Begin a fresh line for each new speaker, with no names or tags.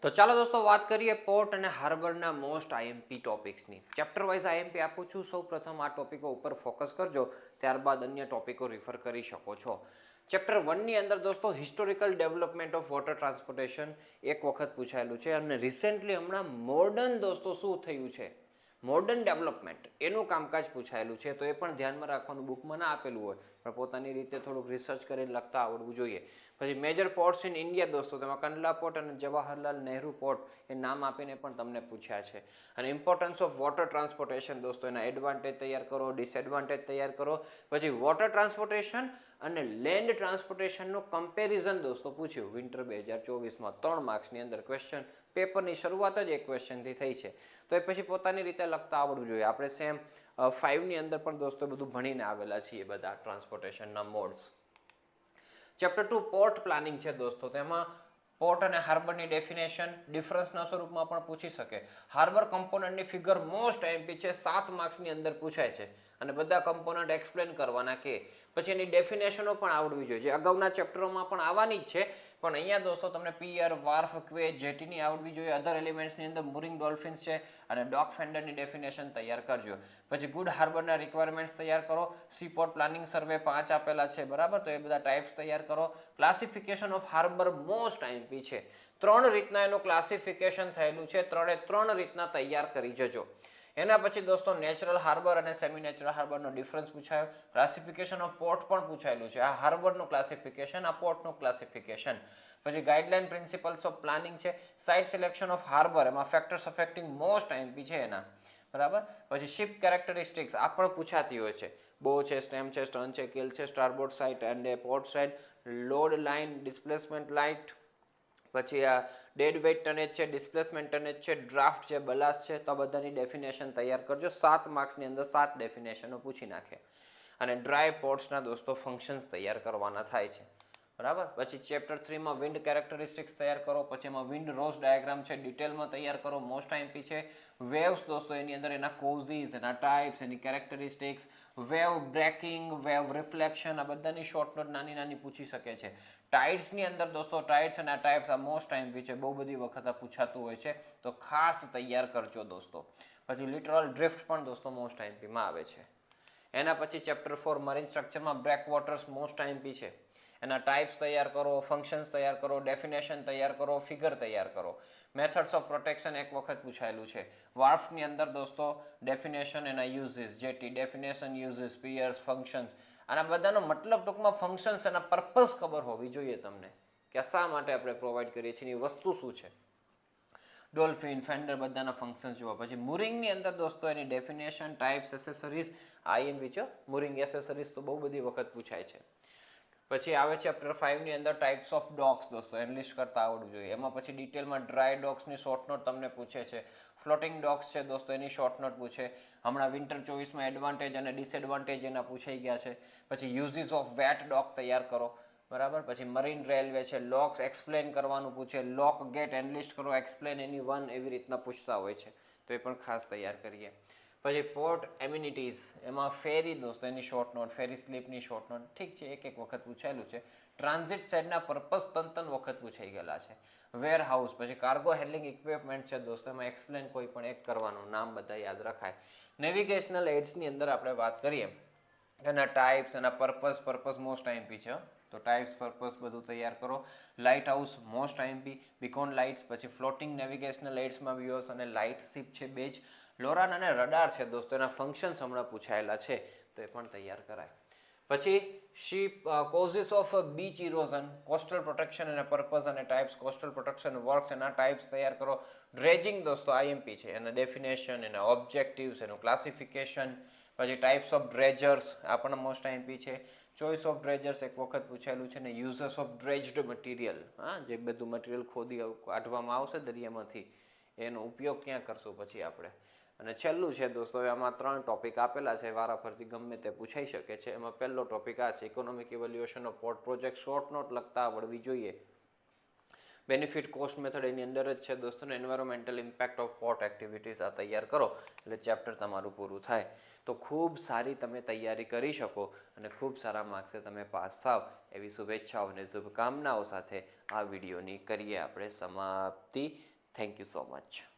તો ચાલો દોસ્તો વાત કરીએ પોર્ટ અને હાર્બરના મોસ્ટ આઈએમપી ટોપિક્સની. ચેપ્ટર વાઇઝ આઈએમપી આપું છું. સૌ પ્રથમ આ ટોપિકો ઉપર ફોકસ કરજો, ત્યારબાદ અન્ય ટોપિકો રિફર કરી શકો છો. ચેપ્ટર 1ની અંદર દોસ્તો historical development of water transportation એક વખત પૂછાયેલું છે અને રિસેન્ટલી હમણાં મોડર્ન દોસ્તો શું થયું છે, મોડર્ન ડેવલપમેન્ટ એનું કામકાજ પૂછાયેલું છે. તો એ પણ ધ્યાનમાં રાખવાનું, બુકમાં ના આપેલું હોય પણ પોતાની રીતે થોડુંક રિસર્ચ કરીને લખતા આવડવું જોઈએ. પછી મેજર પોર્ટ્સ ઇન ઇન્ડિયા દોસ્તો, તેમાં કંડલા પોર્ટ અને જવાહરલાલ નહેરુ પોર્ટ એ નામ આપીને પણ તમને પૂછ્યા છે. અને ઇમ્પોર્ટન્સ ઓફ વોટર ટ્રાન્સપોર્ટેશન દોસ્તો, એના એડવાન્ટેજ તૈયાર કરો, ડિસએડવાન્ટેજ તૈયાર કરો. પછી વોટર ટ્રાન્સપોર્ટેશન અને લેન્ડ ટ્રાન્સપોર્ટેશનનું કમ્પેરિઝન દોસ્તો પૂછ્યું વિન્ટર 2024માં 3 માર્ક્સની અંદર ક્વેશ્ચન. પેપરની શરૂઆત જ એક ક્વેશ્ચનથી થઈ છે, તો એ પછી પોતાની રીતે લખતા આવડવું જોઈએ. આપણે સેમ 5ની અંદર પણ દોસ્તો બધું ભણીને આવેલા છીએ બધા ટ્રાન્સપોર્ટેશનના મોડ્સ. ચેપ્ટર 2 પોર્ટ પ્લાનિંગ છે દોસ્તો, તેમાં પોર્ટ અને હાર્બરની ડેફિનેશન ડિફરન્સના સ્વરૂપમાં પણ પૂછી શકે. હાર્બર કમ્પોનન્ટની ફિગર મોસ્ટ એમપી છે, 7 માર્ક્સની અંદર પૂછાય છે અને બધા કમ્પોનન્ટ એક્સપ્લેન કરવાના કે પછી એની ડેફિનેશનો પણ આવડવી જોઈએ, જે અગાઉના ચેપ્ટરોમાં પણ આવવાની જ છે. પણ અહીંયા દોસ્તો તમને પિયર, વાર્ફ, ક્વે, જેટીની આવડવી જોઈએ. અધર એલિમેન્ટ્સની અંદર મુરિંગ ડોલ્ફિન્સ છે અને ડોક ફેન્ડરની ડેફિનેશન તૈયાર કરજો. પછી ગુડ હાર્બરના રિક્વાયરમેન્ટ્સ તૈયાર કરો. સીપોર્ટ પ્લાનિંગ સર્વે 5 આપેલા છે, બરાબર, તો એ બધા ટાઈપ્સ તૈયાર કરો. Classification of harbour most IMP છે. 3 રીતના એનું ક્લાસિફિકેશન થયેલું છે, 3 રીતના તૈયાર કરી જજો. એના પછી દોસ્તો natural harbour and semi natural હાર્બરનો ડિફરન્સ પૂછાયો. ક્લાસિફિકેશન ઓફ પોર્ટ પણ પૂછાયેલું છે. આ હાર્બરનું ક્લાસિફિકેશન, આ પોર્ટનું ક્લાસિફિકેશન. પછી ગાઈડલાઇન પ્રિન્સિપલ્સ ઓફ પ્લાનિંગ છે. સાઇટ સિલેક્શન ઓફ હાર્બર, એમાં ફેક્ટર્સ અફેક્ટિંગ મોસ્ટ આઈએમપી છે એના, બરાબર. પછી શિપ કેરેક્ટરિસ્ટિક્સ આ પણ પૂછાતી હોય છે. બો છે, સ્ટેમ છે, સ્ટર્ન છે, કેલ છે, starboard site and port side, load line, displacement light, પછી આ ડેડ વેઇટ ટનેજ છે, ડિસ્પ્લેસમેન્ટ ટનેજ છે, ડ્રાફ્ટ છે, બલાસ છે. તો બધાની ડેફિનેશન તૈયાર કરજો. 7 માર્ક્સની અંદર 7 ડેફિનેશનો પૂછી નાખે. અને ડ્રાય પોર્ટ્સના દોસ્તો ફંક્શન્સ તૈયાર કરવાના થાય છે, બરાબર. પછી ચેપ્ટર 3માં વિન્ડ કેરેક્ટરિસ્ટિક્સ તૈયાર કરો. પછી એમાં વિન્ડ રોઝ ડાયાગ્રામ છે, ડિટેલમાં તૈયાર કરો, મોસ્ટ આઈએમપી છે. વેવ્સ દોસ્તો, એની અંદર એના કોઝીસ, એના ટાઈપ્સ, એની characteristics, wave breaking, wave reflection, આ બધાની શોર્ટ નોટ નાની નાની પૂછી શકે છે. ટાઇડ્સની અંદર દોસ્તો ટાઇડ્સ અને ટાઈપ્સ આ મોસ્ટ આઈએમપી છે, બહુ બધી વખત આ પૂછાતું હોય છે, તો ખાસ તૈયાર કરજો દોસ્તો. પછી લિટરલ ડ્રિફ્ટ પણ દોસ્તો મોસ્ટ આઈએમપીમાં આવે છે. એના પછી ચેપ્ટર 4 મરીન સ્ટ્રક્ચરમાં બ્રેક વોટર્સ મોસ્ટ આઈએમપી છે. એના ટાઈપ્સ તૈયાર કરો, ફંક્શન્સ તૈયાર કરો, ડેફિનેશન તૈયાર કરો, ફિગર તૈયાર કરો. મેથડ્સ ઓફ પ્રોટેક્શન એક વખત પૂછાયેલું છે. વાર્ફની અંદર દોસ્તો ડેફિનેશન, એના uses, jetty definition, uses, piers, functions, આના બધાનો મતલબ ટૂંકમાં ફંક્શન્સ, એના પર્પઝ ખબર હોવી જોઈએ તમને કે શા માટે આપણે પ્રોવાઈડ કરીએ છીએ, એની વસ્તુ શું છે. ડોલ્ફિન, ફેન્ડર, બધાના ફંક્શન્સ જોવા. પછી મુરિંગની અંદર દોસ્તો એની ડેફિનેશન, ટાઈપ્સ, એસેસરીઝ, આઈએમપી છે. મુરિંગ એસેસરીઝ તો બહુ બધી વખત પૂછાય છે. પછી આવે ચેપ્ટર 5ની અંદર ટાઈપ્સ ઓફ ડોક્સ દોસ્તો, એનલિસ્ટ કરતા આવડવું જોઈએ. એમાં પછી ડિટેલમાં ડ્રાય ડોક્સની શોર્ટ નોટ તમને પૂછે છે. ફ્લોટિંગ ડોક્સ છે દોસ્તો, એની શોર્ટ નોટ પૂછે. હમણાં વિન્ટર 24માં એડવાન્ટેજ અને ડિસએડવાન્ટેજ એના પૂછાઈ ગયા છે. પછી યુઝિસ ઓફ વેટ ડોક તૈયાર કરો, બરાબર. પછી મરીન રેલવે છે, લોક્સ એક્સપ્લેન કરવાનું પૂછે. લોક ગેટ એનલિસ્ટ કરો, એક્સપ્લેન એની વન, એવી રીતના પૂછતા હોય છે, તો એ પણ ખાસ તૈયાર કરીએ. પછી પોર્ટ એમ્યુનિટીઝ, એમાં ફેરી દોસ્તો, એની શોર્ટ નોટ, ફેરી સ્લીપની શોર્ટ નોટ, ઠીક છે, એક વખત પૂછાયેલું છે. ટ્રાન્ઝિટ સાઇડના પર્પઝ તન વખત પૂછાઈ ગયેલા છે. વેર હાઉસ, પછી કાર્ગો હેન્ડલિંગ ઇક્વિપમેન્ટ છે દોસ્તો, એમાં એક્સપ્લેન કોઈ પણ એક કરવાનું, નામ બધા યાદ રખાય. નેવિગેશનલ એડ્સની અંદર આપણે વાત કરીએ એના ટાઈપ્સ, એના પર્પઝ મોસ્ટ આઈએમપી છે, તો ટાઈપ્સ, પર્પઝ બધું તૈયાર કરો. Lighthouse most IMP, beacon lights, પછી ફ્લોટિંગ નેવિગેશનલ એડ્સમાં વ્યુઅર્સ અને લાઇટ શિપ છે બે જ. લોરાન અને રડાર છે દોસ્તો, એના ફંક્શન્સ હમણાં પૂછાયેલા છે, તો એ પણ તૈયાર કરાય. પછી શીપ causes of beach erosion, coastal protection અને પર્પઝ અને ટાઈપ્સ, કોસ્ટલ પ્રોટેક્શન વર્ક્સ, એના ટાઈપ્સ તૈયાર કરો. ડ્રેજિંગ દોસ્તો આઈએમપી છે, એના ડેફિનેશન, એના ઓબ્જેક્ટિવ્સ, એનું ક્લાસિફિકેશન. પછી ટાઈપ્સ ઓફ ડ્રેજર્સ, આ પણ મોસ્ટ આઈએમપી છે. ચોઇસ ઓફ ડ્રેજર્સ એક વખત પૂછાયેલું છે ને. યુઝર્સ ઓફ ડ્રેજ્ડ મટીરિયલ, હા, જે બધું મટીરિયલ ખોદી કાઢવામાં આવશે દરિયામાંથી, એનો ઉપયોગ ક્યાં કરશું પછી આપણે. અને છેલ્લું છે દોસ્તો, આમાં 3 ટોપિક આપેલા છે, વારાફરતી ગમે તે પૂછાઈ શકે છે. એમાં પહેલો ટોપિક આ છે, economic evaluation of port project, short note લખતા આવડવી જોઈએ. બેનિફિટ કોસ્ટ મેથડ એની અંદર જ છે દોસ્તો. Environmental impact of port activities આ તૈયાર કરો એટલે ચેપ્ટર તમારું પૂરું થાય. તો ખૂબ સારી તમે તૈયારી કરી શકો અને ખૂબ સારા માર્ક્સે તમે પાસ થાવ એવી શુભેચ્છાઓ અને શુભકામનાઓ સાથે આ વિડીયોની કરીએ આપણે સમાપ્તિ. Thank you so much.